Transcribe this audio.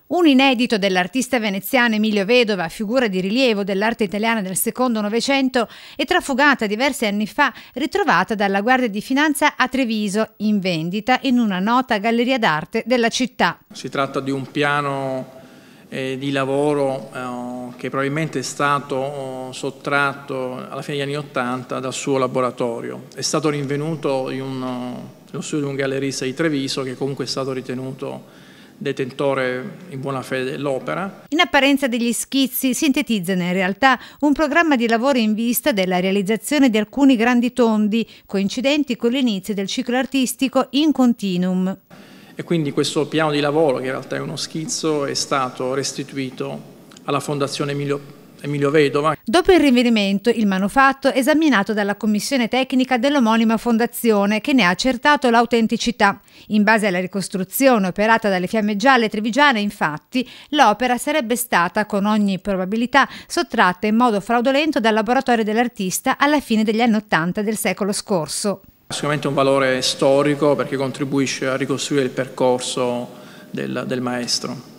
Un inedito dell'artista veneziano Emilio Vedova, figura di rilievo dell'arte italiana del secondo Novecento e trafugata diversi anni fa, ritrovata dalla Guardia di Finanza a Treviso, in vendita in una nota galleria d'arte della città. Si tratta di un piano di lavoro che probabilmente è stato sottratto alla fine degli anni '80 dal suo laboratorio. È stato rinvenuto in nello studio di un gallerista di Treviso che comunque è stato ritenuto detentore in buona fede dell'opera. In apparenza degli schizzi sintetizzano in realtà un programma di lavoro in vista della realizzazione di alcuni grandi tondi, coincidenti con l'inizio del ciclo artistico In Continuum. E quindi questo piano di lavoro, che in realtà è uno schizzo, è stato restituito alla Fondazione Emilio Vedova. Dopo il rinvenimento, il manufatto è esaminato dalla commissione tecnica dell'omonima fondazione, che ne ha accertato l'autenticità. In base alla ricostruzione operata dalle Fiamme Gialle trevigiane, infatti, l'opera sarebbe stata, con ogni probabilità, sottratta in modo fraudolento dal laboratorio dell'artista alla fine degli anni '80 del secolo scorso. Sicuramente un valore storico perché contribuisce a ricostruire il percorso del maestro.